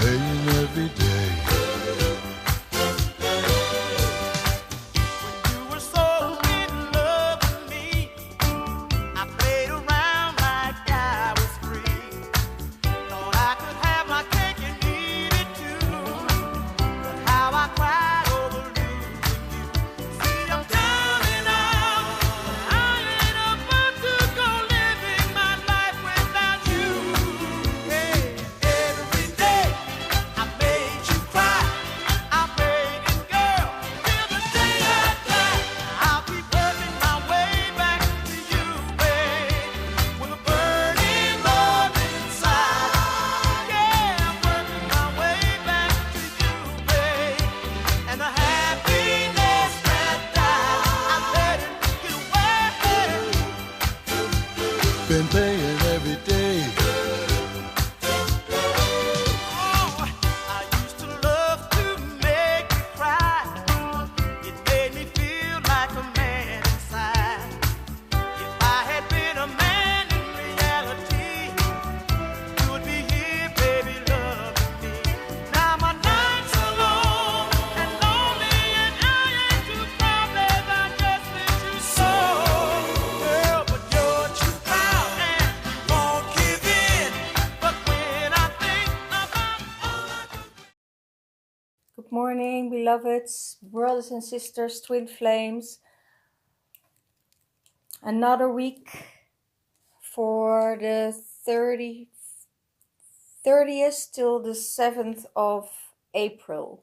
paying every day. When you were so in love with me, I played around like I was free. Thought I could have my cake and eat it too. But how I cried over losing you. See, I'm down and out. I ain't about to go living my life without you. Hey, every day I made you cry. I'm begging, girl, till the day I die. I'll be working my way back to you, babe, with a burning love inside. Yeah, I'm working my way back to you, babe, and the happiness that died, I let it get away. Been paying every day. Oh, I used to love to make you cry. It made me feel like a man inside. If I had been a man in reality, you would be here, baby, loving me. Now my nights are long and lonely, and I ain't too proud, I just miss you so. Girl, but you're too proud and won't give in. But when I think about all I do. Good morning, beloveds, brothers and sisters, twin flames. Another week for the 30th till the 7th of April.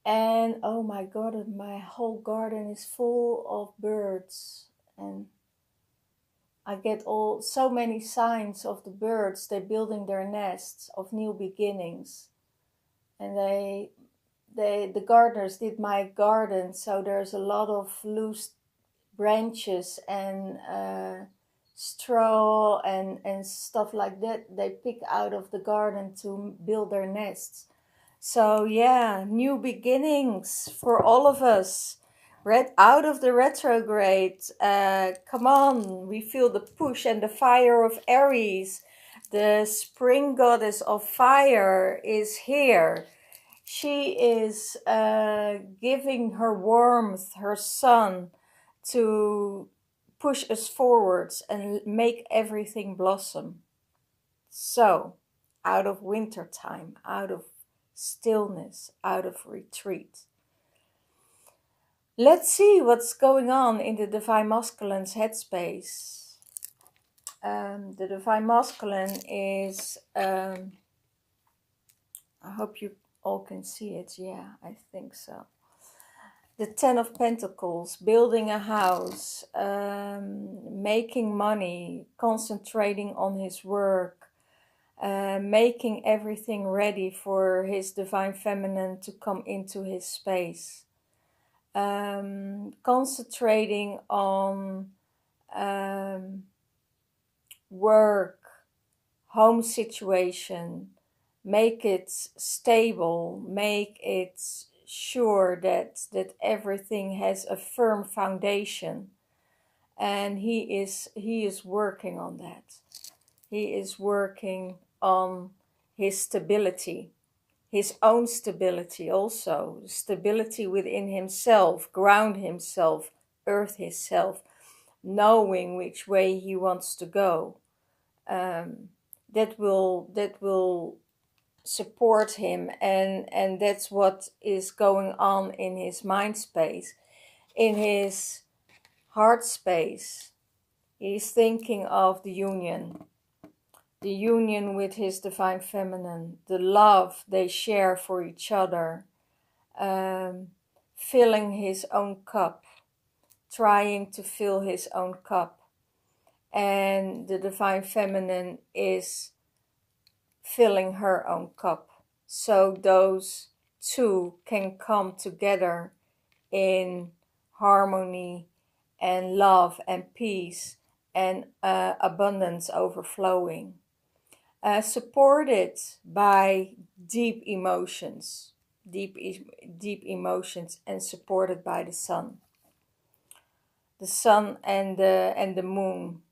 And oh my God, my whole garden is full of birds. And I get so many signs of the birds. They're building their nests of new beginnings. And the gardeners did my garden, so there's a lot of loose branches and straw and stuff like that they pick out of the garden to build their nests. So yeah, new beginnings for all of us. Out of the retrograde. Come on, we feel the push and the fire of Aries. The spring goddess of fire is here. She is giving her warmth, her sun, to push us forwards and make everything blossom. So, out of winter time, out of stillness, out of retreat. Let's see what's going on in the Divine Masculine's headspace. The Divine Masculine is, I hope you all can see it. Yeah, I think so. The 10 of Pentacles, building a house, making money, concentrating on his work, making everything ready for his Divine Feminine to come into his space. Concentrating on work, home situation, make it stable, make it sure that everything has a firm foundation. And he is working on that. He is working on his stability. His own stability also, stability within himself, ground himself, earth himself, knowing which way he wants to go. That will support him, and that's what is going on in his mind space, in his heart space. He's thinking of the union with his Divine Feminine, the love they share for each other, filling his own cup, trying to fill his own cup. And the Divine Feminine is filling her own cup. So those two can come together in harmony and love and peace and abundance overflowing. Supported by deep emotions, and supported by the sun and the moon.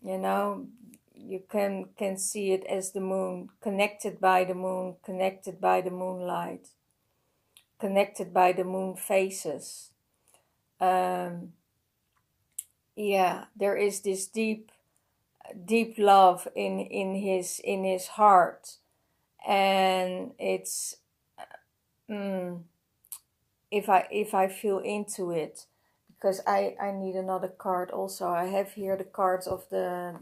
You know, you can see it as the moon, connected by the moon, connected by the moonlight, connected by the moon phases. Yeah, there is this deep love in his heart, and it's if I feel into it, because I need another card also. I have here the cards of the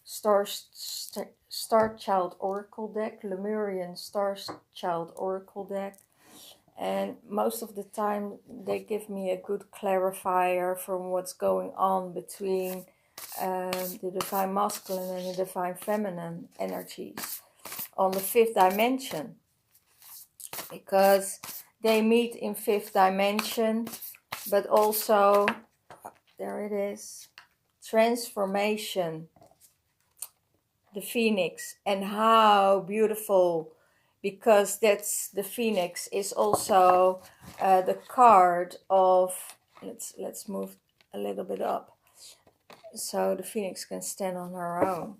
Star Child Oracle deck, Lemurian Star Child Oracle deck. And most of the time they give me a good clarifier from what's going on between the divine masculine and the divine feminine energies on the fifth dimension, because they meet in fifth dimension, but also, there it is, transformation, the phoenix, and how beautiful, because that's the phoenix is also the card of, let's move a little bit up so the phoenix can stand on her own.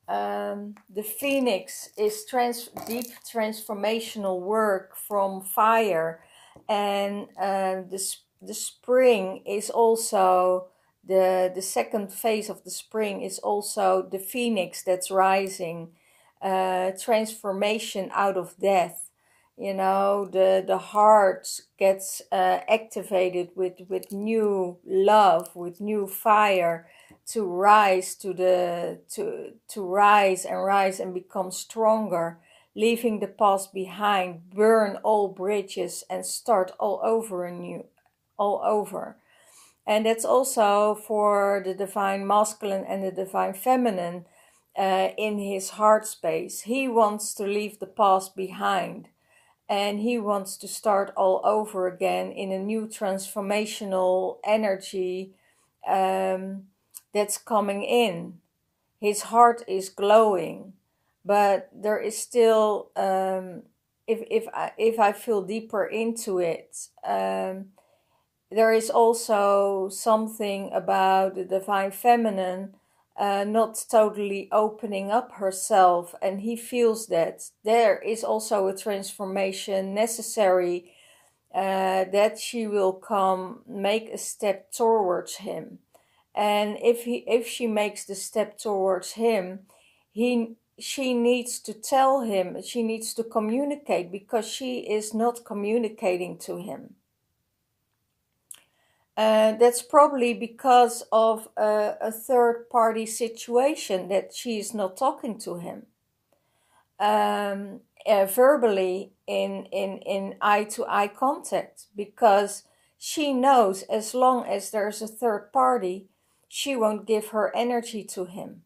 The phoenix is deep transformational work from fire, and the spring is also the second phase of the spring is also the phoenix that's rising, transformation out of death. You know, the heart gets activated with new love, with new fire, to rise to rise and become stronger, leaving the past behind, burn all bridges and start all over. And that's also for the divine masculine and the divine feminine in his heart space. He wants to leave the past behind, and he wants to start all over again in a new transformational energy that's coming in. His heart is glowing, but there is still, if I feel deeper into it, there is also something about the divine feminine not totally opening up herself, and he feels that there is also a transformation necessary, that she will make a step towards him. And if she makes the step towards him, she needs to tell him, she needs to communicate, because she is not communicating to him. That's probably because of a third party situation, that she is not talking to him verbally in eye-to-eye contact, because she knows as long as there's a third party, she won't give her energy to him.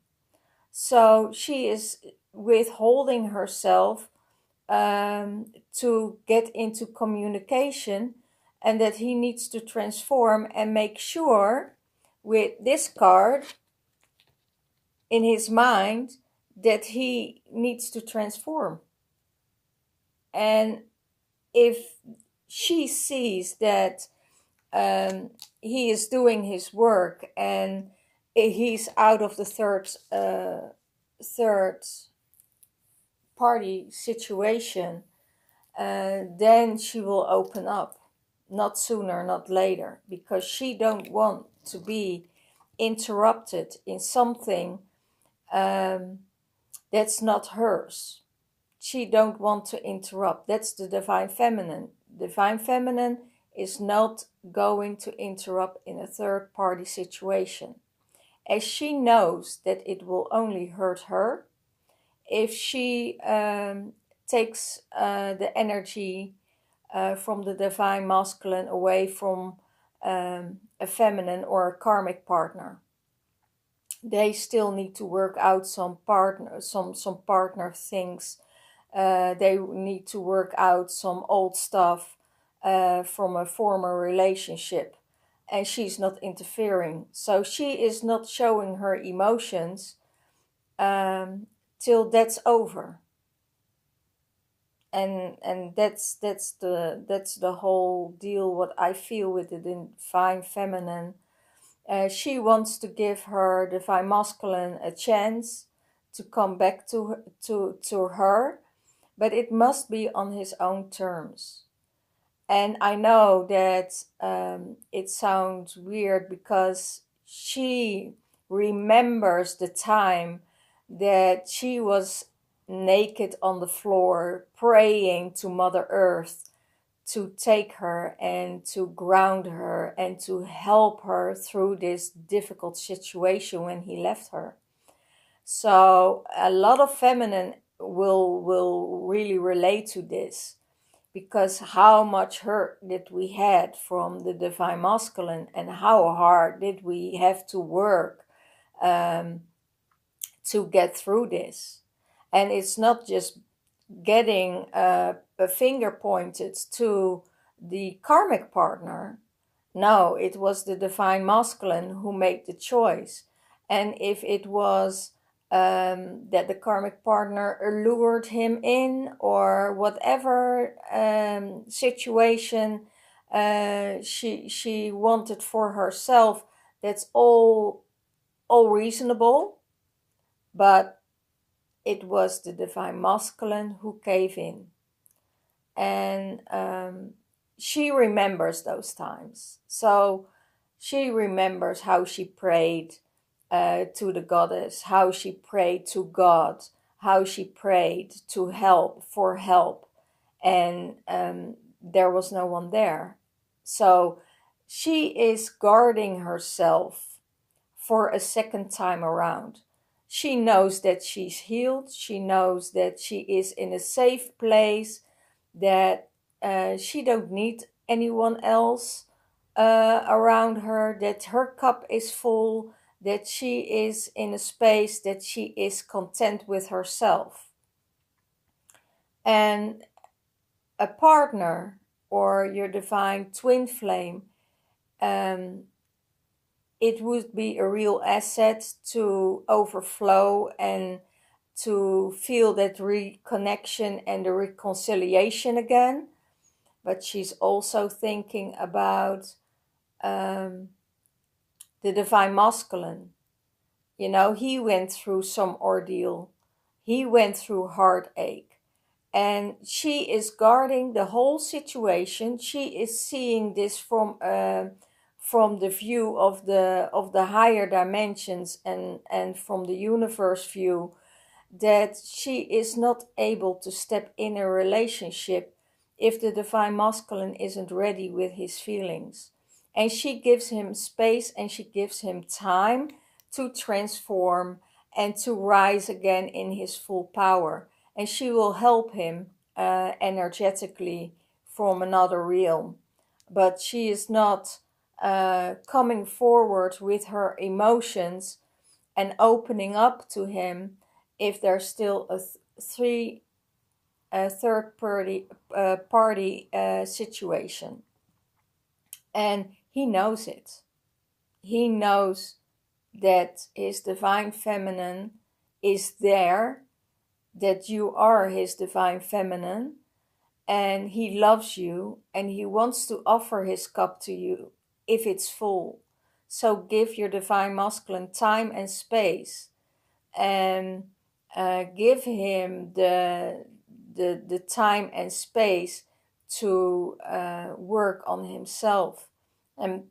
So she is withholding herself to get into communication, and that he needs to transform and make sure with this card in his mind that he needs to transform. And if she sees that he is doing his work and he's out of the third party situation, then she will open up. Not sooner, not later, because she don't want to be interrupted in something that's not hers. She don't want to interrupt. That's the divine feminine. Divine feminine is not going to interrupt in a third party situation, as she knows that it will only hurt her if she takes the energy from the divine masculine away from a feminine or a karmic partner. They still need to work out some partner things. They need to work out some old stuff from a former relationship, and she's not interfering. So she is not showing her emotions till that's over. And that's the whole deal. What I feel with the divine feminine, She wants to give her divine masculine a chance to come back to her, but it must be on his own terms. And I know that it sounds weird because she remembers the time that she was naked on the floor praying to Mother Earth to take her and to ground her and to help her through this difficult situation when he left her. So a lot of feminine will really relate to this, because how much hurt did we had from the divine masculine, and how hard did we have to work to get through this. And it's not just getting a finger pointed to the karmic partner. No, it was the divine masculine who made the choice. And if it was that the karmic partner lured him in, or whatever situation she wanted for herself, that's all reasonable. But it was the divine masculine who gave in. And she remembers those times. So she remembers how she prayed to the goddess, how she prayed to God, how she prayed to for help, and there was no one there. So she is guarding herself for a second time around. She knows that she's healed. She knows that she is in a safe place, that she don't need anyone else around her, that her cup is full, that she is in a space that she is content with herself. And a partner or your divine twin flame, it would be a real asset to overflow and to feel that reconnection and the reconciliation again. But she's also thinking about the divine masculine. You know, he went through some ordeal. He went through heartache. And she is guarding the whole situation. She is seeing this from the view of the higher dimensions and from the universe view, that she is not able to step in a relationship if the divine masculine isn't ready with his feelings. And she gives him space and she gives him time to transform and to rise again in his full power. And she will help him energetically from another realm. But she is not coming forward with her emotions and opening up to him if there's still a third party situation. And he knows it. He knows that his divine feminine is there, that you are his divine feminine, and he loves you and he wants to offer his cup to you if it's full. So give your divine masculine time and space, and give him the time and space to work on himself. And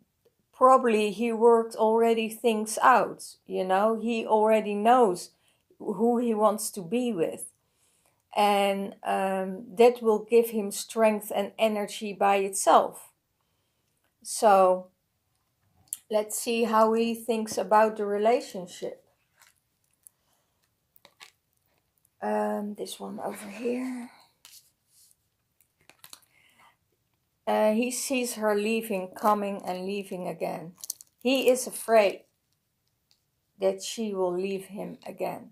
probably he worked already things out, you know, he already knows who he wants to be with. And that will give him strength and energy by itself. So let's see how he thinks about the relationship. This one over here. He sees her leaving, coming and leaving again. He is afraid that she will leave him again.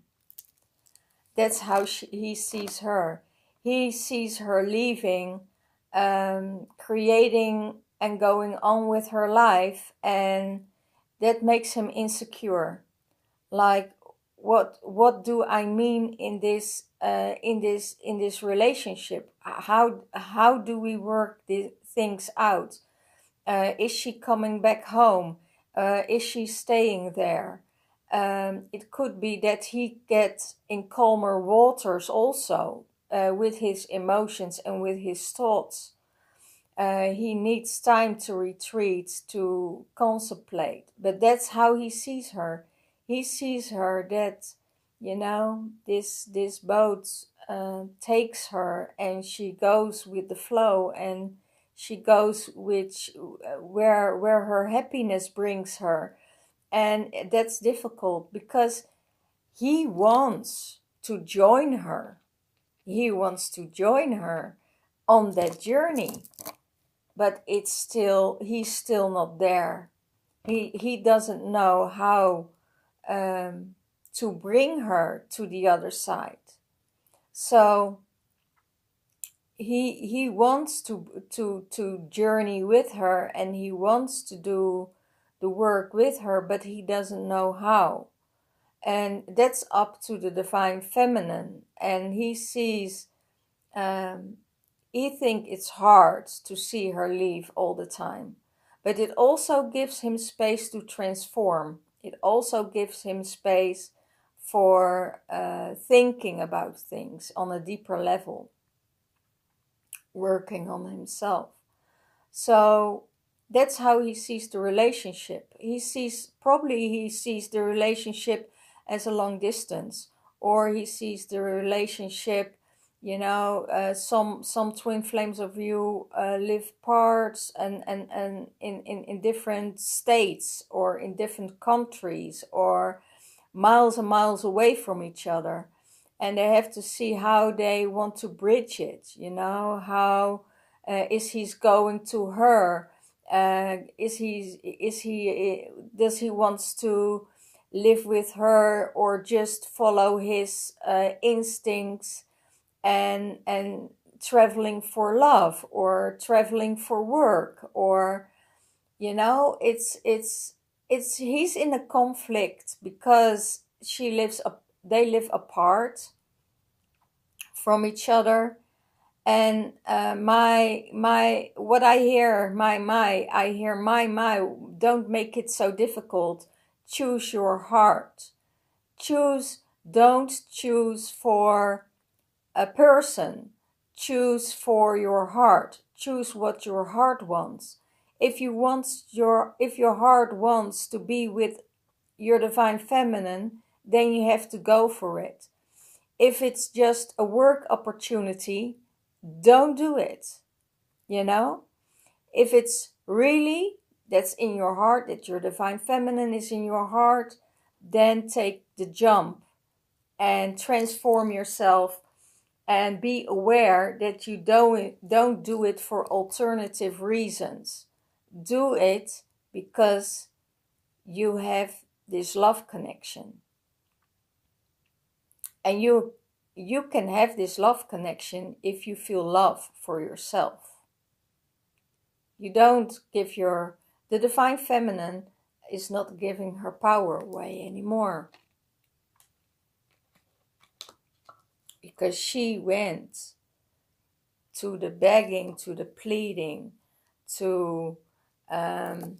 That's how he sees her. He sees her leaving, creating and going on with her life, and that makes him insecure. Like, what do I mean in this relationship? How do we work these things out? Is she coming back home? Is she staying there? It could be that he gets in calmer waters also, with his emotions and with his thoughts. He needs time to retreat, to contemplate. But that's how he sees her. He sees her that, this boat takes her, and she goes with the flow, and she goes where her happiness brings her. And that's difficult because he wants to join her. He wants to join her on that journey, but he's still not there. He doesn't know how to bring her to the other side. So he wants to journey with her, and he wants to do the work with her, but he doesn't know how. And that's up to the divine feminine. And he sees, he thinks it's hard to see her leave all the time. But it also gives him space to transform. It also gives him space for thinking about things on a deeper level, working on himself. So that's how he sees the relationship. He sees the relationship as a long distance, or he sees the relationship, some twin flames of you live parts and in different states, or in different countries, or miles and miles away from each other, and they have to see how they want to bridge it. How is he's going to her? Does he wants to live with her, or just follow his instincts and traveling for love, or traveling for work, or it's he's in a conflict because they live apart from each other. And what I hear, I hear my, don't make it so difficult. Choose your heart. Don't choose for a person. Choose for your heart. Choose what your heart wants. If your heart wants to be with your divine feminine, then you have to go for it. If it's just a work opportunity, don't do it. If it's really that's in your heart, that your divine feminine is in your heart, then take the jump and transform yourself, and be aware that you don't do it for alternative reasons. Do it because you have this love connection. And you can have this love connection if you feel love for yourself. You don't give the divine feminine is not giving her power away anymore. Because she went to the begging, to the pleading, to the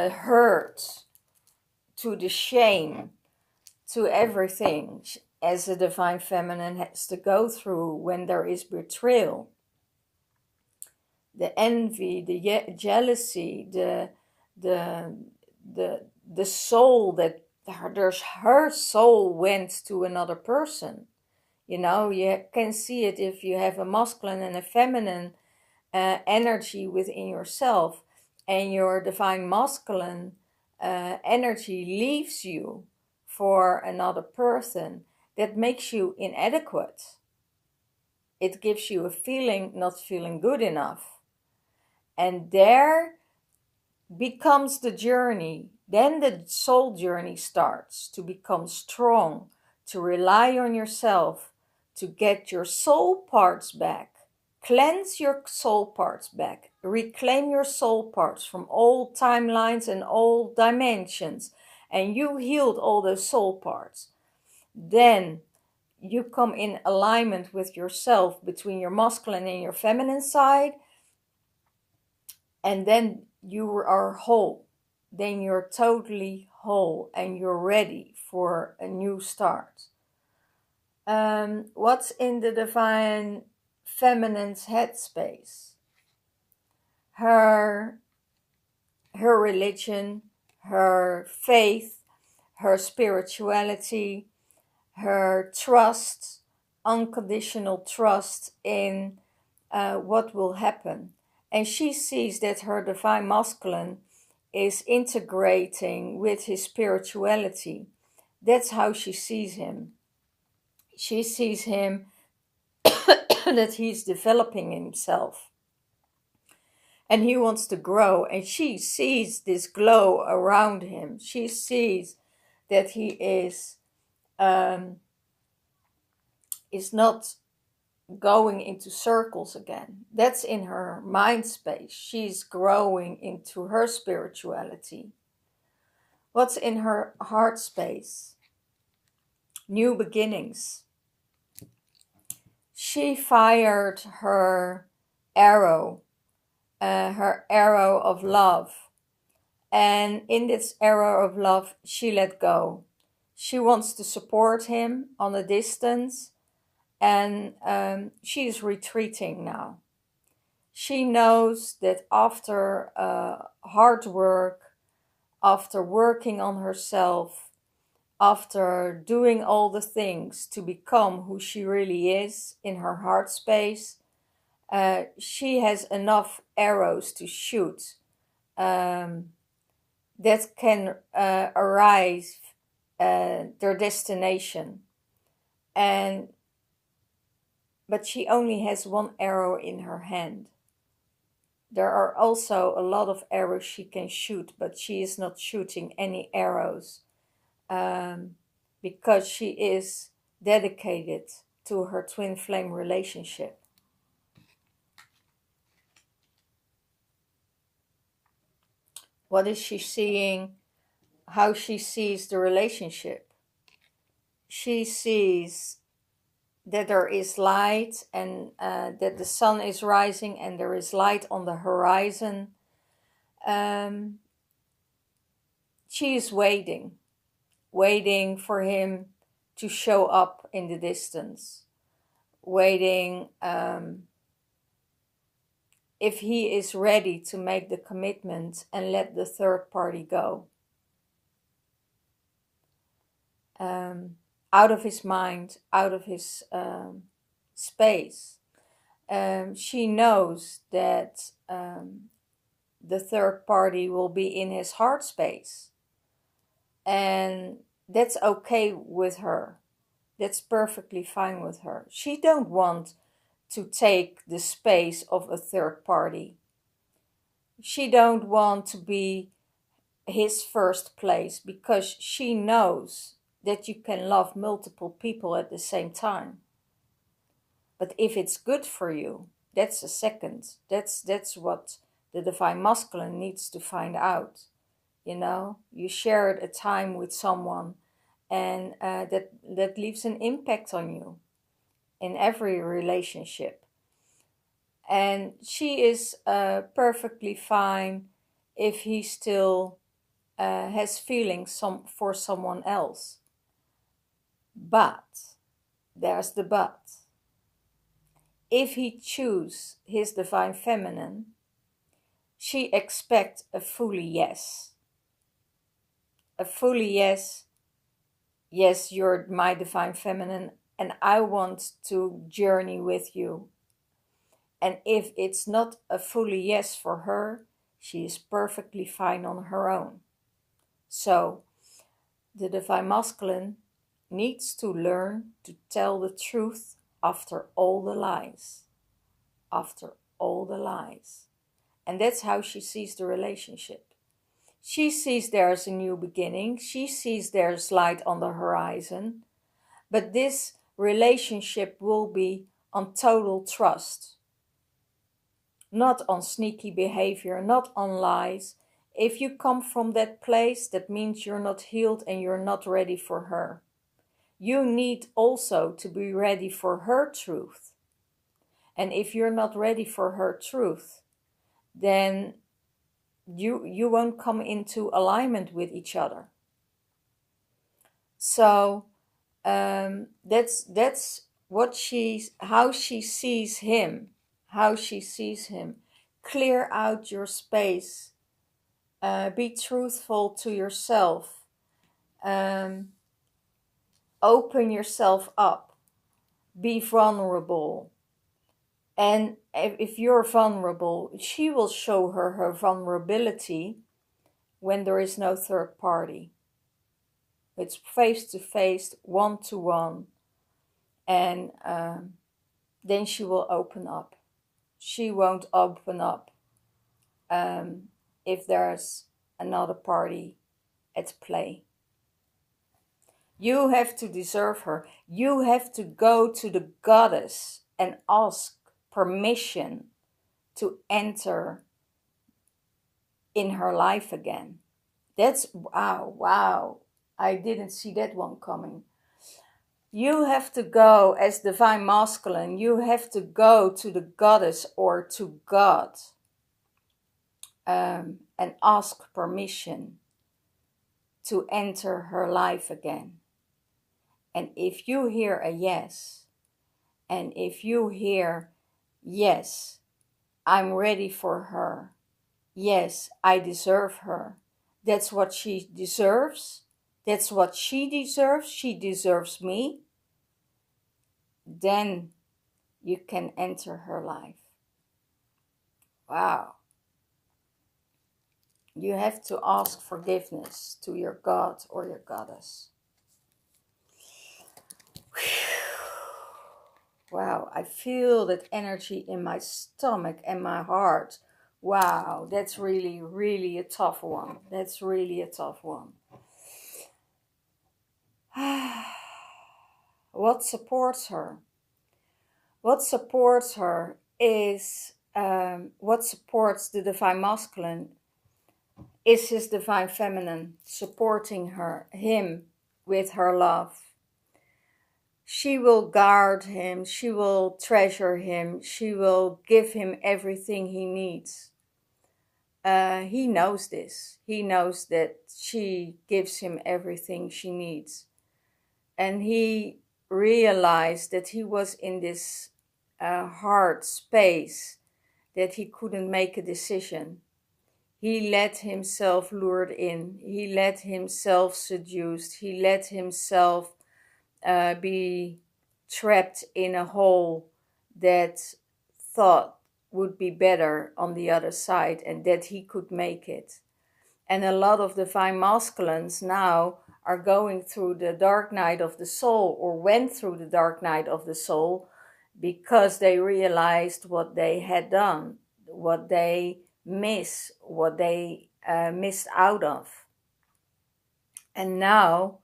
hurt, to the shame, to everything as a divine feminine has to go through when there is betrayal. The envy, the jealousy, the soul that her soul went to another person. You can see it if you have a masculine and a feminine energy within yourself, and your divine masculine energy leaves you for another person. That makes you inadequate. It gives you a feeling not feeling good enough. And there becomes the journey. Then the soul journey starts to become strong, to rely on yourself, to get your soul parts back. Cleanse your soul parts back. Reclaim your soul parts from all timelines and all dimensions. And you healed all those soul parts. Then you come in alignment with yourself between your masculine and your feminine side. And then you are whole. Then you're totally whole and you're ready for a new start. What's in the divine feminine's headspace? Her religion, her faith, her spirituality, her trust, unconditional trust in what will happen. And she sees that her divine masculine is integrating with his spirituality. That's how she sees him. She sees him that he's developing himself. And he wants to grow. And she sees this glow around him. She sees that he is not going into circles again. That's in her mind space. She's growing into her spirituality. What's in her heart space? New beginnings. She fired her arrow of love. And in this arrow of love, she let go. She wants to support him on a distance. And she is retreating now. She knows that after hard work, after working on herself, after doing all the things to become who she really is in her heart space, she has enough arrows to shoot that can arrive their destination. But she only has one arrow in her hand. There are also a lot of arrows she can shoot, but she is not shooting any arrows because she is dedicated to her twin flame relationship. What is she seeing? How she sees the relationship? She sees that there is light and that the sun is rising and there is light on the horizon. She is waiting for him to show up in the distance, waiting if he is ready to make the commitment and let the third party go. Out of his mind, out of his space. She knows that the third party will be in his heart space. And that's okay with her. That's perfectly fine with her. She don't want to take the space of a third party. She don't want to be his first place because she knows that you can love multiple people at the same time. But if it's good for you, that's a second. That's what the divine masculine needs to find out. You know, you shared a time with someone and that leaves an impact on you in every relationship. And she is perfectly fine if he still has feelings for someone else. But, there's the but. If he chooses his divine feminine, she expects a fully yes. A fully yes, yes, you're my divine feminine and I want to journey with you. And if it's not a fully yes for her, she is perfectly fine on her own. So, the divine masculine needs to learn to tell the truth after all the lies. After all the lies. And that's how she sees the relationship. She sees there's a new beginning. She sees there's light on the horizon. But this relationship will be on total trust. Not on sneaky behavior, not on lies. If you come from that place, that means you're not healed and you're not ready for her. You need also to be ready for her truth. And if you're not ready for her truth, then you won't come into alignment with each other. So that's how she sees him, Clear out your space. Be truthful to yourself. Open yourself up. Be vulnerable. And if you're vulnerable, she will show her vulnerability when there is no third party. It's face to face, one to one. And then she will open up. She won't open up if there's another party at play. You have to deserve her. You have to go to the goddess and ask permission to enter in her life again. That's wow. I didn't see that one coming. You have to go as divine masculine. You have to go to the goddess or to God and ask permission to enter her life again. And if you hear a yes, and if you hear, yes, I'm ready for her. Yes, I deserve her. That's what she deserves. That's what she deserves. She deserves me. Then you can enter her life. Wow. You have to ask forgiveness to your God or your goddess. Wow, I feel that energy in my stomach and my heart. Wow, that's really, really a tough one. That's really a tough one. What supports her? What supports her is, what supports the divine masculine is his divine feminine supporting him with her love. She will guard him, she will treasure him, she will give him everything he needs. He knows this. He knows that she gives him everything she needs. And he realized that he was in this hard space, that he couldn't make a decision. He let himself lured in. He let himself seduced. He let himself be trapped in a hole that thought would be better on the other side and that he could make it. And a lot of divine masculines now are going through the dark night of the soul, or went through the dark night of the soul, because they realized what they had done, what they missed out of. And now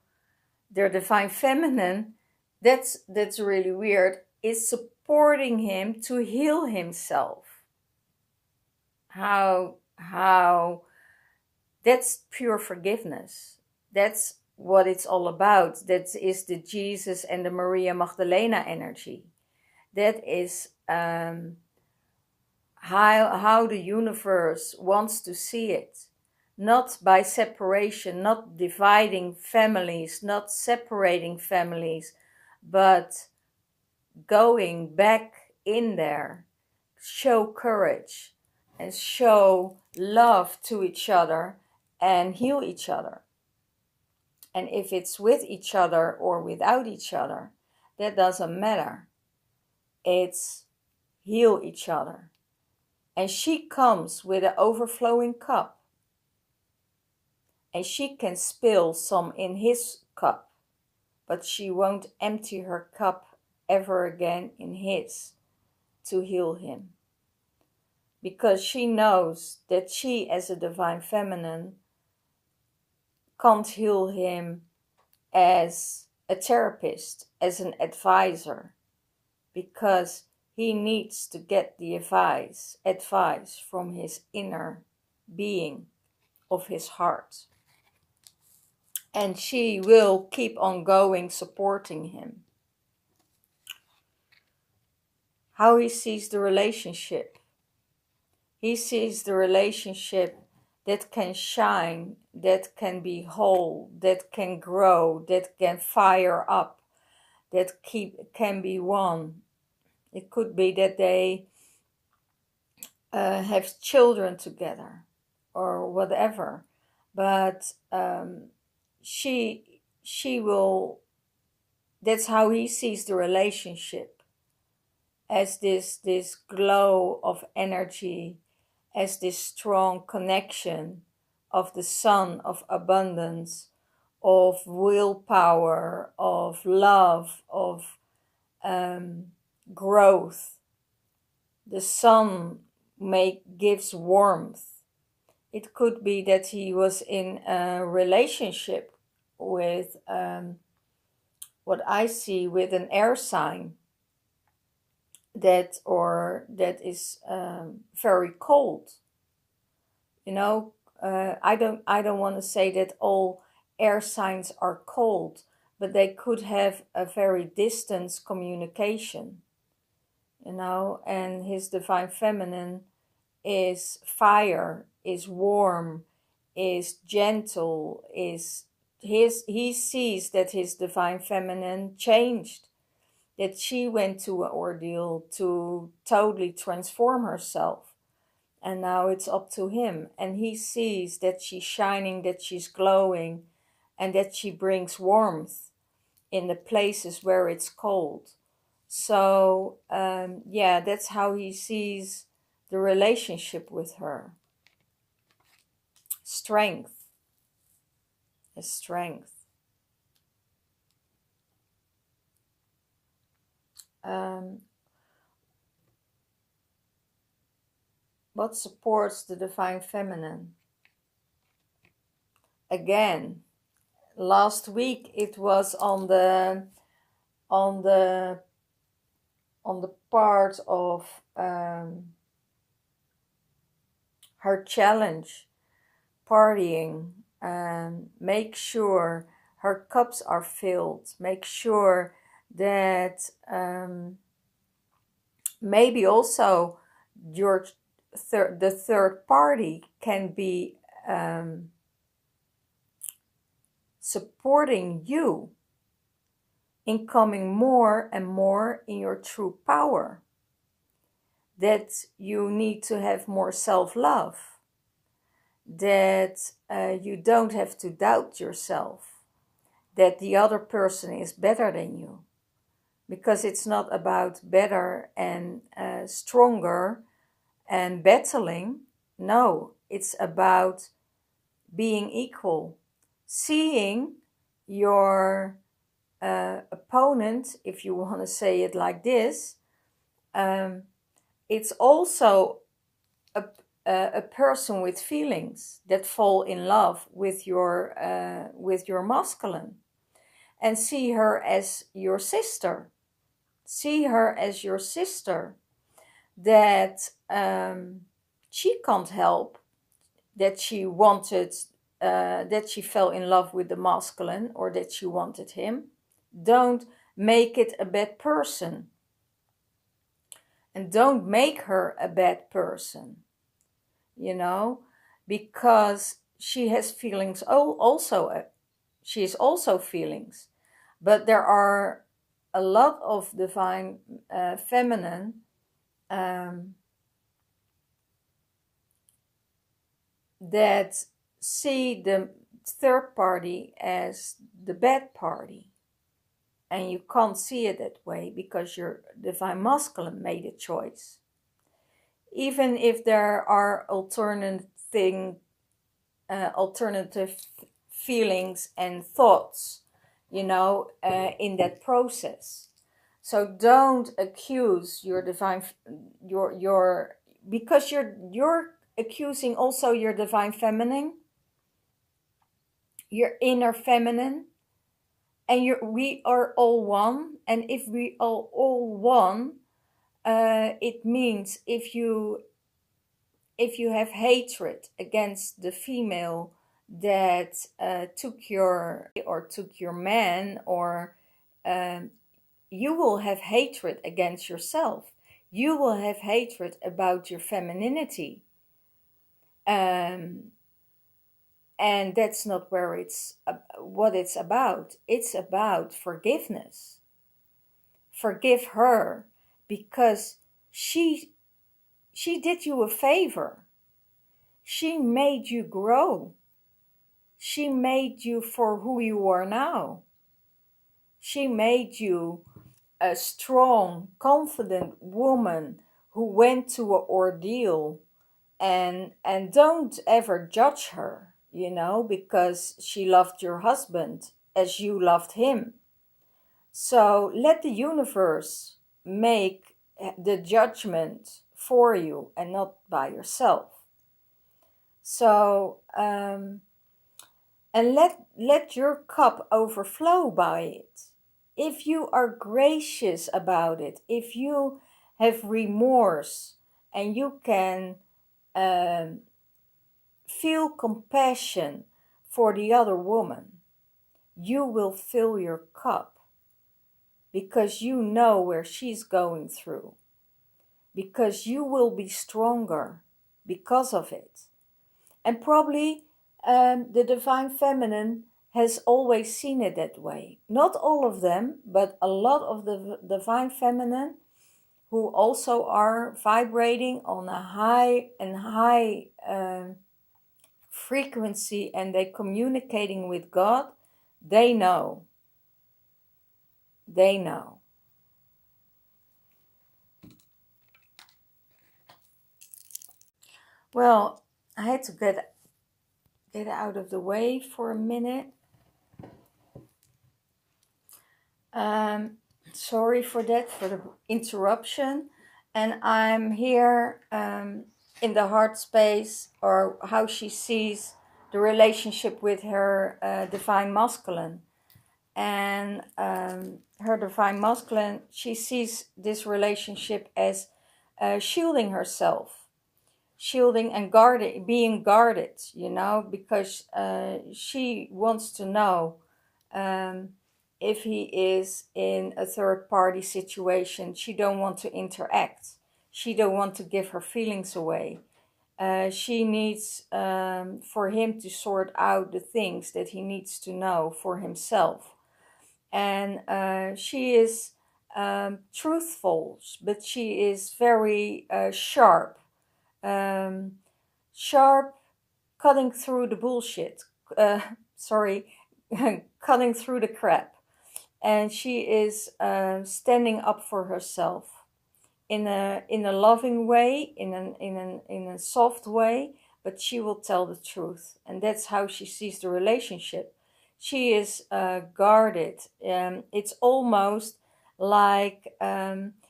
their divine feminine, that's really weird, is supporting him to heal himself. How that's pure forgiveness. That's what it's all about. That is the Jesus and the Maria Magdalena energy. That is how the universe wants to see it. Not by separation, not dividing families, not separating families, but going back in there, show courage and show love to each other and heal each other. And if it's with each other or without each other, that doesn't matter. It's heal each other. And she comes with an overflowing cup. And she can spill some in his cup, but she won't empty her cup ever again in his to heal him. Because she knows that she, as a divine feminine, can't heal him as a therapist, as an advisor, because he needs to get the advice from his inner being of his heart. And she will keep on going, supporting him. How he sees the relationship. He sees the relationship that can shine, that can be whole, that can grow, that can fire up, that can be one. It could be that they have children together or whatever, but she will. That's how he sees the relationship, as this glow of energy, as this strong connection of the sun, of abundance, of willpower, of love, of growth. The sun gives warmth. It could be that he was in a relationship with what I see with an air sign that is very cold. You know, I don't want to say that all air signs are cold, but they could have a very distant communication. You know, and his divine feminine is fire, is warm, is gentle, he sees that his divine feminine changed, that she went to an ordeal to totally transform herself, and now it's up to him, and he sees that she's shining, that she's glowing, and that she brings warmth in the places where it's cold. So yeah, that's how he sees the relationship with her. Strength. What supports the divine feminine? Again, last week it was on the part of her challenge, partying, make sure her cups are filled, make sure that maybe also the third party can be supporting you in coming more and more in your true power, that you need to have more self-love, that you don't have to doubt yourself, that the other person is better than you, because it's not about better and stronger and battling. No, it's about being equal, seeing your opponent, if you want to say it like this. It's also a person with feelings that fall in love with your masculine, and see her as your sister. See her as your sister, that she can't help that she wanted, that she fell in love with the masculine, or that she wanted him. Don't make it a bad person. And don't make her a bad person, you know, because she has feelings also. She is also feelings. But there are a lot of divine feminine that see the third party as the bad party. And you can't see it that way because your divine masculine made a choice. Even if there are alternative feelings and thoughts, you know, in that process. So don't accuse your divine, because you're accusing also your divine feminine, your inner feminine. And we are all one, and if we are all one, it means if you have hatred against the female that took your man, or you will have hatred against yourself. You will have hatred about your femininity. And that's not where what it's about. It's about forgiveness. Forgive her because she did you a favor. She made you grow. She made you for who you are now. She made you a strong, confident woman who went to an ordeal, and don't ever judge her, because she loved your husband as you loved him. So let the universe make the judgment for you and not by yourself. So and let your cup overflow by it. If you are gracious about it, if you have remorse and you can feel compassion for the other woman, you will fill your cup because you know where she's going through, because you will be stronger because of it. And probably the Divine Feminine has always seen it that way. Not all of them, but a lot of the Divine Feminine who also are vibrating on a high frequency, and they're communicating with God, they know. They know. Well, I had to get out of the way for a minute. Sorry for that, for the interruption. And I'm here in the heart space, or how she sees the relationship with her divine masculine. And her divine masculine, she sees this relationship as shielding herself, shielding and guarded, being guarded, because she wants to know if he is in a third party situation. She don't want to interact. She don't want to give her feelings away. She needs for him to sort out the things that he needs to know for himself. And she is truthful, but she is very sharp. Sharp, cutting through the bullshit. Cutting through the crap. And she is standing up for herself in a loving way, in a soft way, but she will tell the truth. And that's how she sees the relationship. She is guarded. It's almost like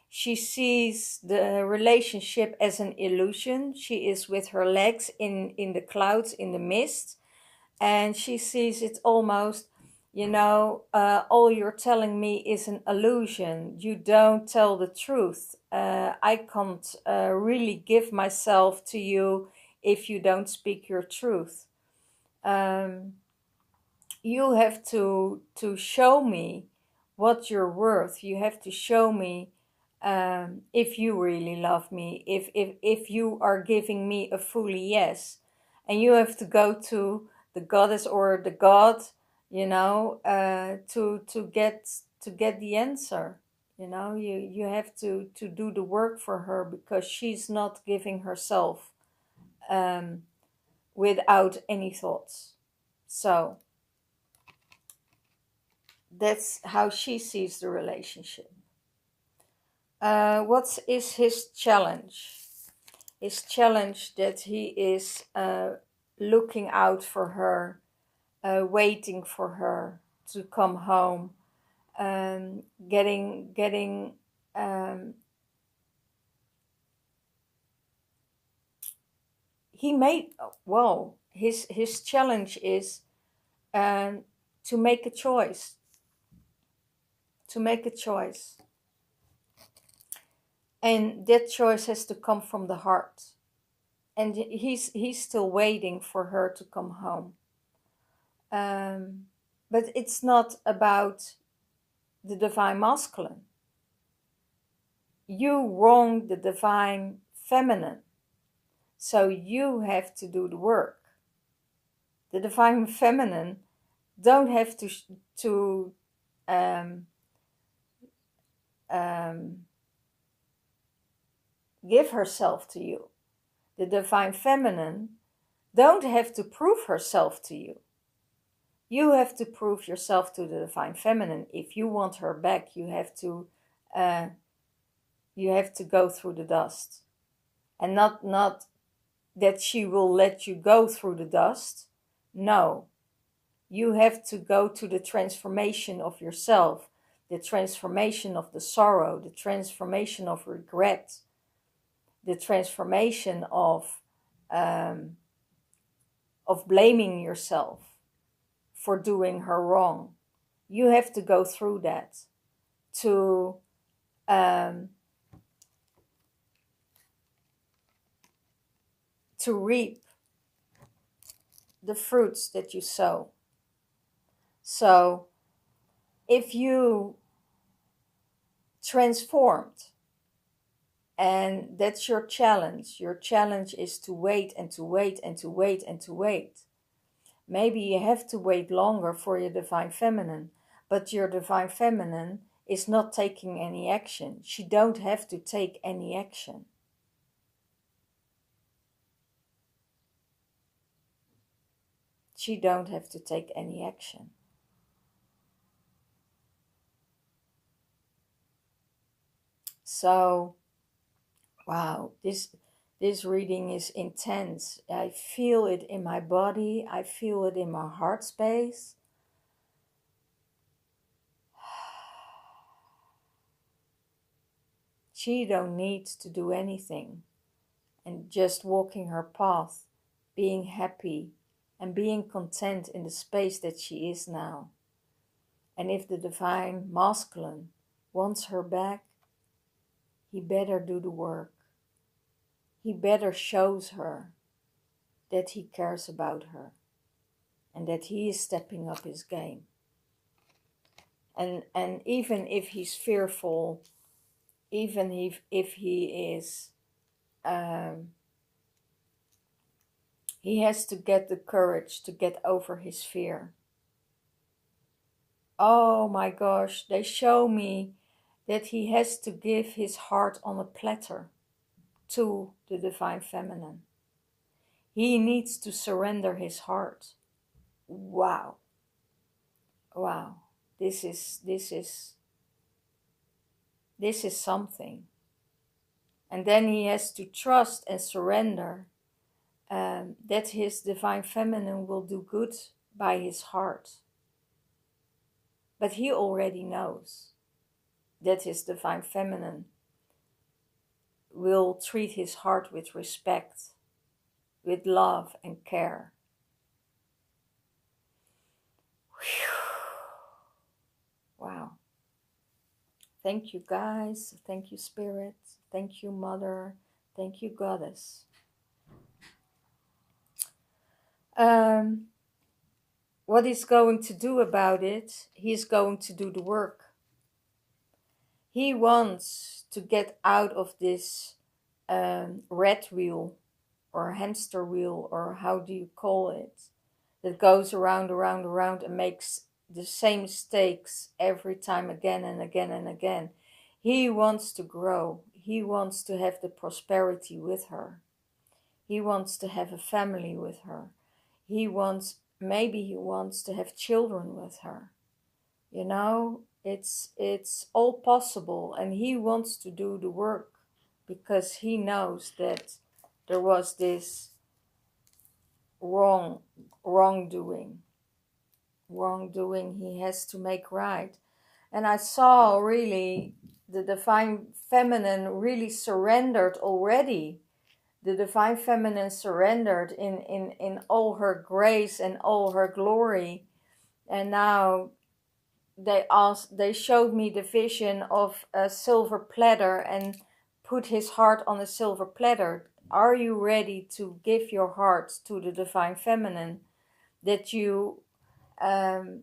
she sees the relationship as an illusion. She is with her legs in the clouds, in the mist, and she sees it almost, all you're telling me is an illusion. You don't tell the truth. I can't really give myself to you if you don't speak your truth. You have to show me what you're worth. You have to show me if you really love me, if you are giving me a fully yes. And you have to go to the goddess or the god, to get the answer. You have to do the work for her, because she's not giving herself without any thoughts. So that's how she sees the relationship. What is his challenge? His challenge that he is looking out for her, waiting for her to come home, getting his challenge is to make a choice. And that choice has to come from the heart. And he's still waiting for her to come home. But it's not about the divine masculine. You wronged the divine feminine. So you have to do the work The divine feminine don't have to give herself to you. The divine feminine don't have to prove herself to you. You have to prove yourself to the divine feminine. If you want her back, you have to go through the dust, and not that she will let you go through the dust. No, you have to go to the transformation of yourself, the transformation of the sorrow, the transformation of regret, the transformation of blaming yourself for doing her wrong. You have to go through that to reap the fruits that you sow. So if you transformed, and that's your challenge is to wait and to wait and to wait and to wait. Maybe you have to wait longer for your divine feminine, but your divine feminine is not taking any action. She don't have to take any action. She don't have to take any action. So, wow, this reading is intense. I feel it in my body. I feel it in my heart space. She don't need to do anything, and just walking her path, being happy and being content in the space that she is now. And if the divine masculine wants her back, he better do the work. He better shows her that he cares about her and that he is stepping up his game. And even if he's fearful, even if he is, he has to get the courage to get over his fear. Oh my gosh, they show me that he has to give his heart on a platter to the divine feminine. He needs to surrender his heart. Wow. Wow. This is something. And then he has to trust and surrender that his divine feminine will do good by his heart. But he already knows that his divine feminine will treat his heart with respect, with love and care. Whew. Wow. Thank you, guys. Thank you, Spirit. Thank you, Mother. Thank you, Goddess. What he's going to do about it, he's going to do the work. He wants to get out of this rat wheel or hamster wheel, or how do you call it, that goes around and makes the same mistakes every time again and again and again. He wants to grow. He wants to have the prosperity with her. He wants to have a family with her. Maybe he wants to have children with her. You know, it's all possible, and he wants to do the work because he knows that there was this wrongdoing he has to make right. And I saw really the divine feminine really surrendered already. The divine feminine surrendered in all her grace and all her glory. And now they showed me the vision of a silver platter and put his heart on a silver platter. Are you ready to give your heart to the divine feminine? That you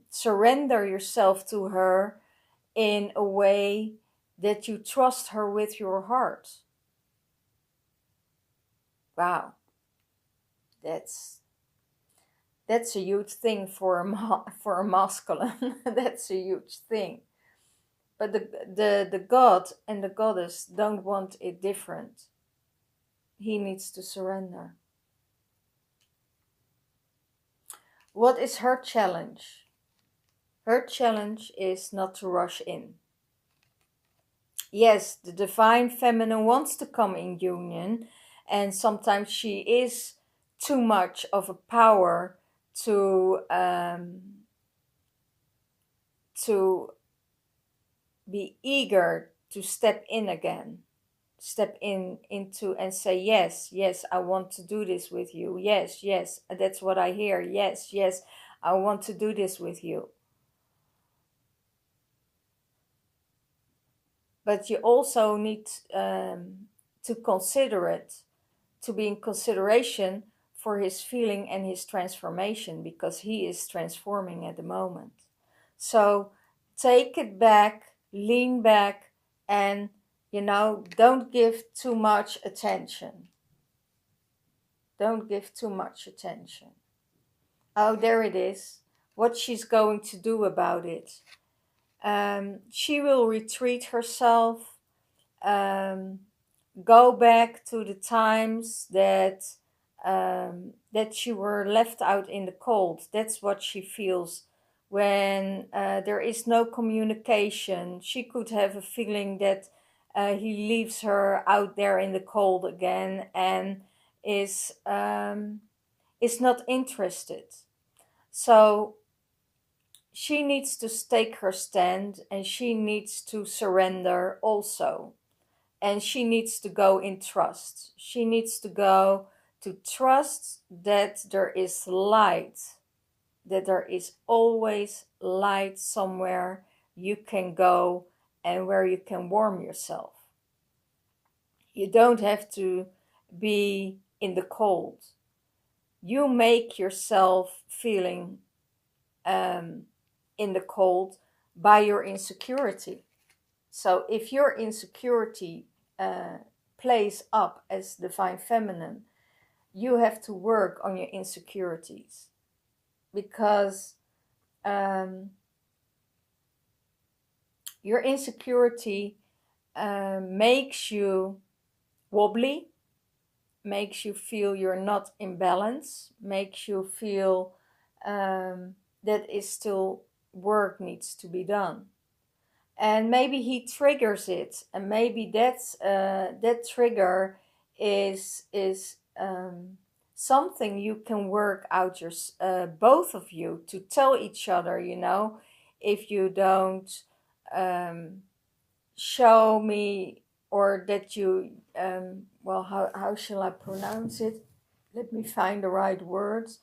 surrender yourself to her in a way that you trust her with your heart. Wow. That's a huge thing for for a masculine. That's a huge thing. But the god and the goddess don't want it different. He needs to surrender. What is her challenge? Her challenge is not to rush in. Yes, the divine feminine wants to come in union, and sometimes she is too much of a power to be eager to step in again, step into and say, yes, yes, I want to do this with you. Yes, yes, that's what I hear. Yes, yes, I want to do this with you. But you also need to consider it, to be in consideration for his feeling and his transformation, because he is transforming at the moment. So take it back, lean back, and don't give too much attention. Don't give too much attention. Oh, there it is. What she's going to do about it. She will retreat herself, go back to the times that you were left out in the cold. That's what she feels when there is no communication. She could have a feeling that he leaves her out there in the cold again and is not interested. So she needs to take her stand, and she needs to surrender also. And she needs to go in trust. She needs to go to trust that there is light, that there is always light somewhere you can go and where you can warm yourself. You don't have to be in the cold. You make yourself feeling in the cold by your insecurity. So if your insecurity plays up as divine feminine, you have to work on your insecurities, because your insecurity makes you wobbly, makes you feel you're not in balance, makes you feel that is still work needs to be done. And maybe he triggers it, and maybe that trigger is something you can work out both of you, to tell each other, if you don't show me, or that you how shall I pronounce it? Let me find the right words.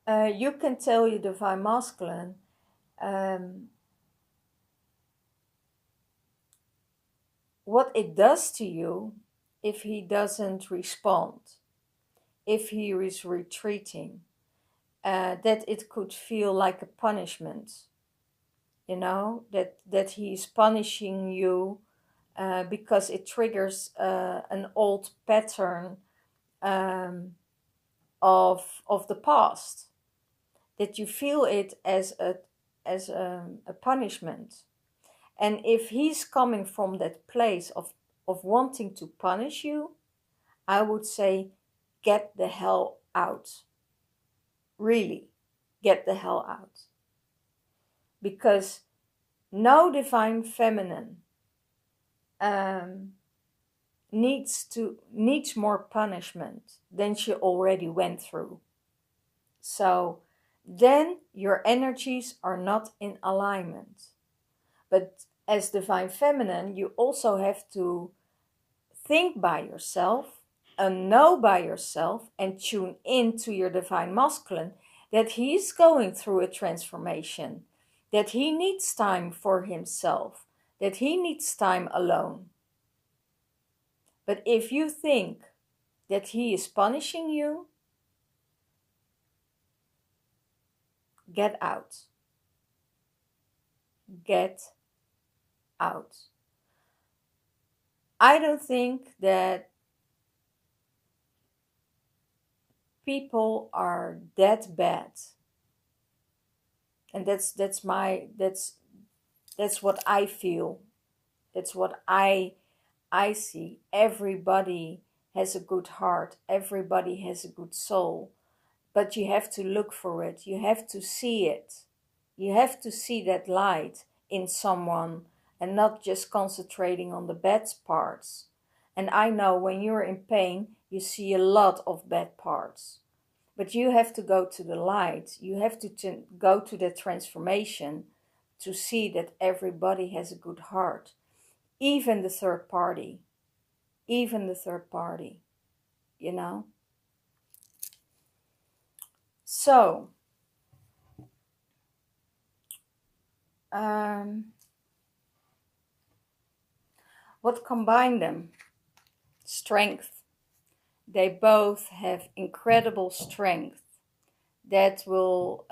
You can tell your divine masculine, what it does to you if he doesn't respond, if he is retreating, that it could feel like a punishment, that he's punishing you because it triggers an old pattern of the past, that you feel it as a punishment. And if he's coming from that place of wanting to punish you, I would say, get the hell out. Really, get the hell out. Because no divine feminine needs more punishment than she already went through. So then your energies are not in alignment. But as divine feminine, you also have to think by yourself and know by yourself and tune in to your divine masculine that he's going through a transformation, that he needs time for himself, that he needs time alone. But if you think that he is punishing you, get out. Get out. I don't think that people are that bad. And that's what I feel. That's what I see. Everybody has a good heart. Everybody has a good soul. But you have to look for it. You have to see it. You have to see that light in someone and not just concentrating on the bad parts. And I know when you're in pain, you see a lot of bad parts. But you have to go to the light. You have to go to the transformation to see that everybody has a good heart. Even the third party. Even the third party. You know? So, what combined them? Strength. They both have incredible strength that will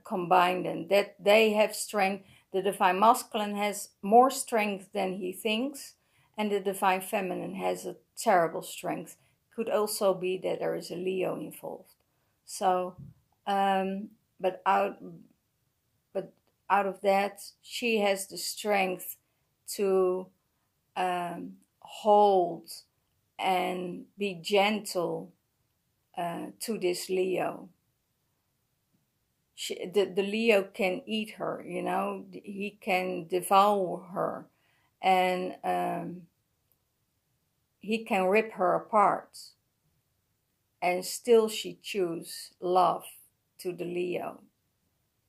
combine them. That they have strength. The Divine Masculine has more strength than he thinks, and the Divine Feminine has a terrible strength. Could also be that there is a Leo involved. So, but out of that, she has the strength to hold and be gentle to this Leo. The Leo can eat her, you know, he can devour her, and he can rip her apart, and still she choose love to the Leo.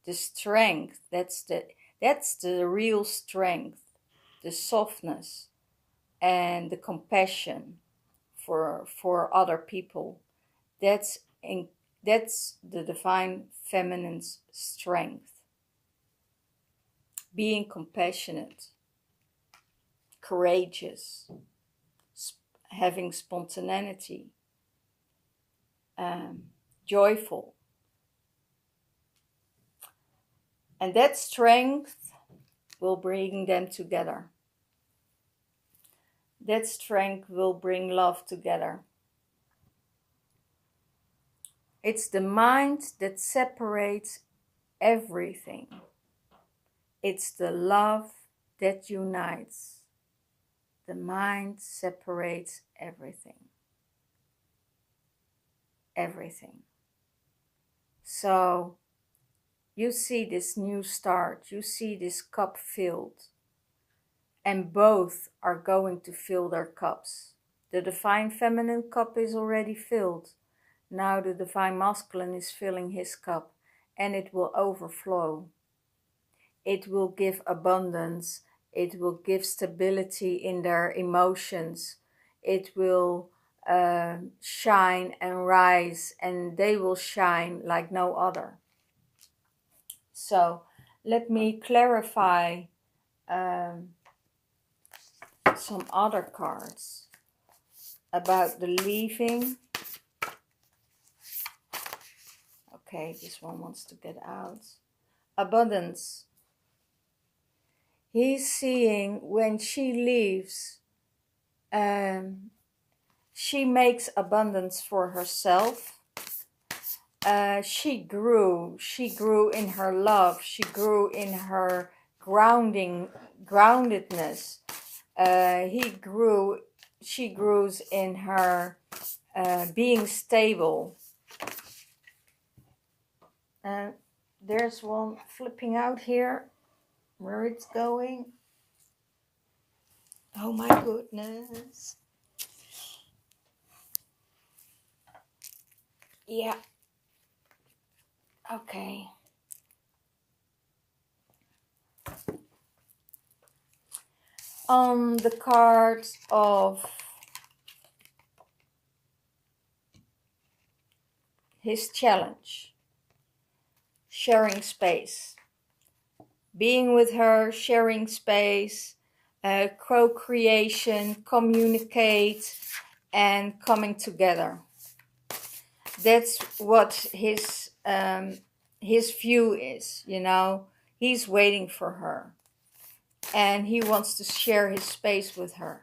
The strength, that's the real strength, the softness and the compassion for other people. That's the Divine Feminine's strength. Being compassionate, courageous, having spontaneity, joyful. And that strength will bring them together. That strength will bring love together. It's the mind that separates everything. It's the love that unites. The mind separates everything. Everything. So, you see this new start. You see this cup filled. And both are going to fill their cups. The Divine Feminine cup is already filled. Now the Divine Masculine is filling his cup, and it will overflow. It will give abundance. It will give stability in their emotions. It will shine and rise, and they will shine like no other. So let me clarify some other cards about the leaving. Okay, this one wants to get out. Abundance. He's seeing when she leaves, she makes abundance for herself. She grew in her love. She grew in her groundedness. She grows in her being stable. There's one flipping out here. Where it's going. Oh my goodness. Yeah. Okay. On the cards of his challenge, sharing space, being with her, sharing space, co-creation, communicate, and coming together. That's what his view is, you know. He's waiting for her, and he wants to share his space with her.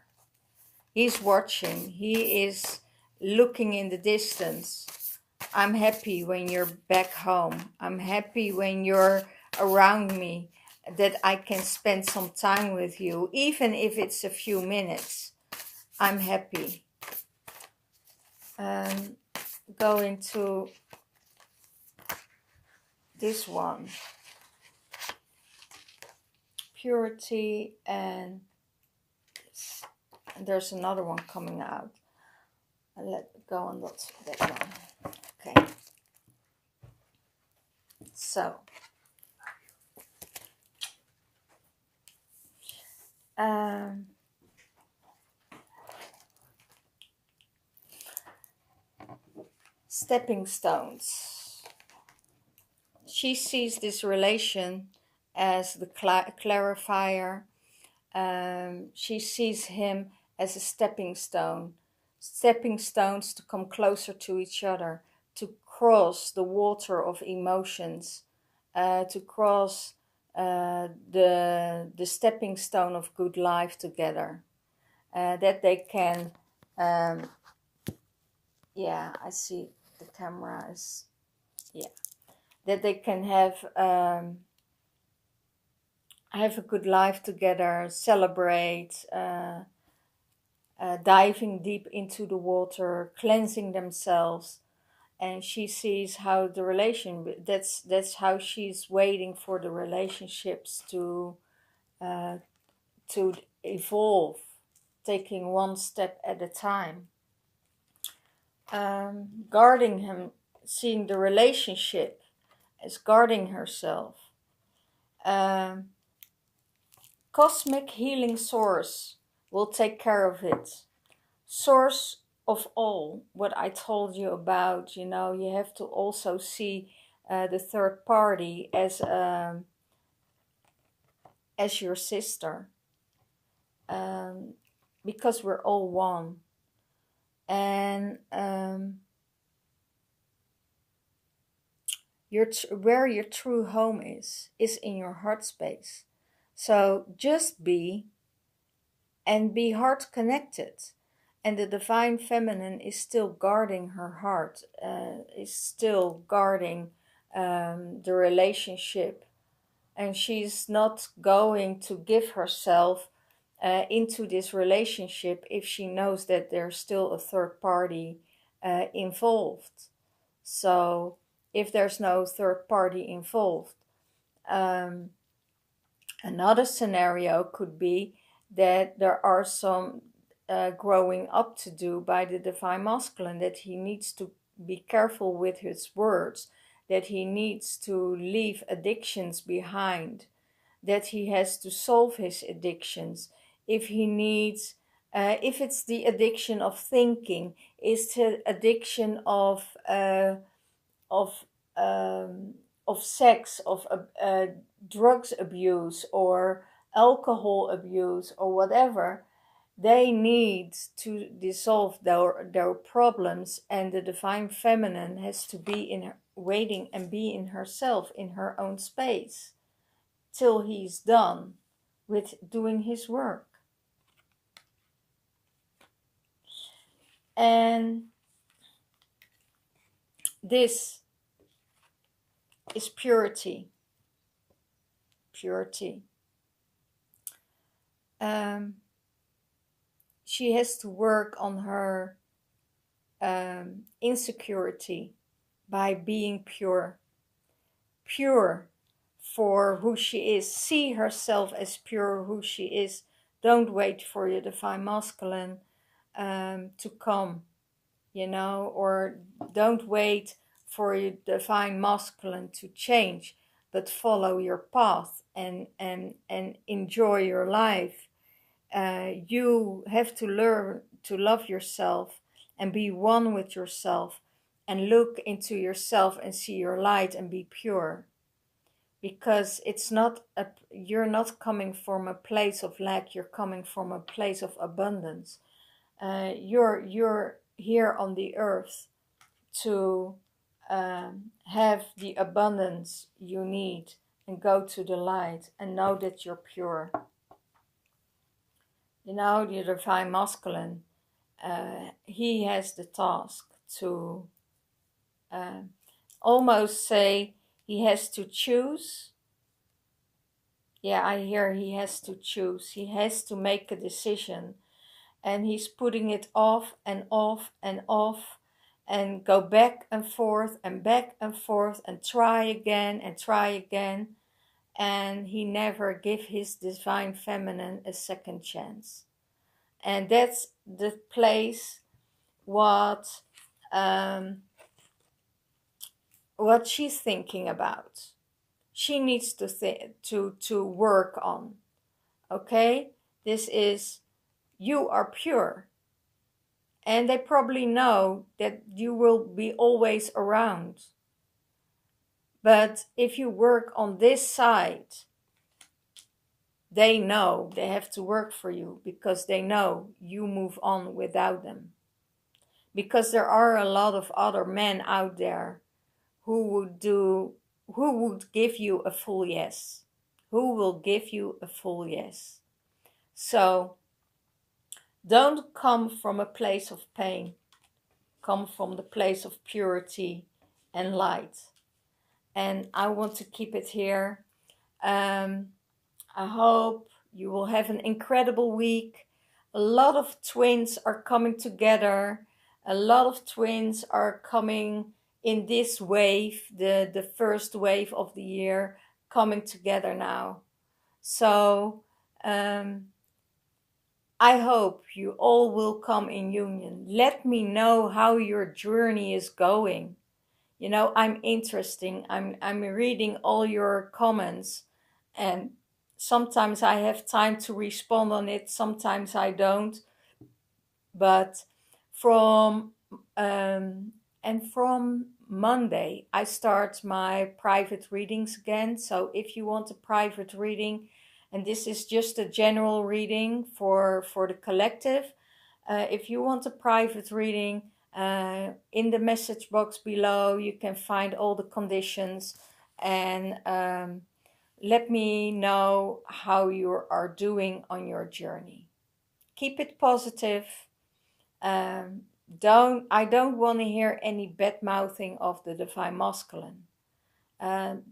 He's watching. He is looking in the distance I'm happy when you're back home. I'm happy when you're around me, that I can spend some time with you, even if it's a few minutes. I'm happy. Go into this one. Purity, and there's another one coming out. Let's go on that one. Okay. So, stepping stones. She sees this relation as the clarifier. She sees him as a stepping stones to come closer to each other, to cross the water of emotions, to cross the stepping stone of good life together, that they can, I see the camera is, that they can have a good life together, celebrate, diving deep into the water, cleansing themselves. And she sees how the that's how she's waiting for the relationships to evolve, taking one step at a time. Guarding him, seeing the relationship as guarding herself. Cosmic healing source will take care of it. Source of all, what I told you about, you have to also see the third party as your sister, because we're all one. And where your true home is in your heart space. So just be heart connected. And the divine feminine is still guarding her heart, is still guarding the relationship. And she's not going to give herself into this relationship if she knows that there's still a third party involved. So if there's no third party involved, another scenario could be that there are some growing up to do by the divine masculine, that he needs to be careful with his words, that he needs to leave addictions behind, that he has to solve his addictions. If he needs, if it's the addiction of thinking, is the addiction of sex, of drugs abuse or alcohol abuse or whatever, they need to dissolve their problems, and the divine feminine has to be in her, waiting and be in herself, in her own space, till he's done with doing his work. And this is purity. She has to work on her insecurity by being pure for who she is. See herself as pure who she is. Don't wait for your divine masculine to come, or don't wait for your divine masculine to change, but follow your path and enjoy your life. You have to learn to love yourself and be one with yourself, and look into yourself and see your light and be pure. Because you're not coming from a place of lack, you're coming from a place of abundance. You're here on the earth to have the abundance you need, and go to the light and know that you're pure. The divine masculine, he has the task to almost say he has to choose. Yeah, I hear he has to choose. He has to make a decision. And he's putting it off and off and off and go back and forth and back and forth and try again and try again. And he never give his divine feminine a second chance. And that's the place what she's thinking about. She needs to work on. Okay, this is, you are pure, and they probably know that you will be always around. But if you work on this side, they know they have to work for you, because they know you move on without them. Because there are a lot of other men out there who would give you a full yes. Who will give you a full yes. So don't come from a place of pain. Come from the place of purity and light. And I want to keep it here. I hope you will have an incredible week. A lot of twins are coming together. A lot of twins are coming in this wave, the first wave of the year, coming together now. So I hope you all will come in union. Let me know how your journey is going. You know, I'm interesting. I'm reading all your comments, and sometimes I have time to respond on it, sometimes I don't. But from Monday I start my private readings again. So if you want a private reading, and this is just a general reading for the collective, if you want a private reading, in the message box below you can find all the conditions, and let me know how you are doing on your journey. Keep it positive. I don't want to hear any bad mouthing of the divine masculine.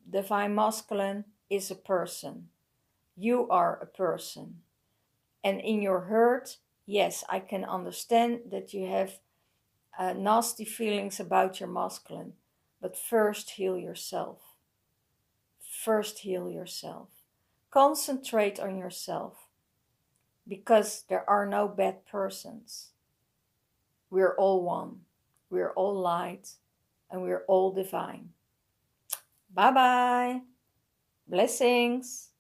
Divine masculine is a person. You are a person. And in your hurt, yes, I can understand that you have nasty feelings about your masculine. But first heal yourself. First heal yourself. Concentrate on yourself. Because there are no bad persons. We're all one. We're all light. And we're all divine. Bye-bye. Blessings.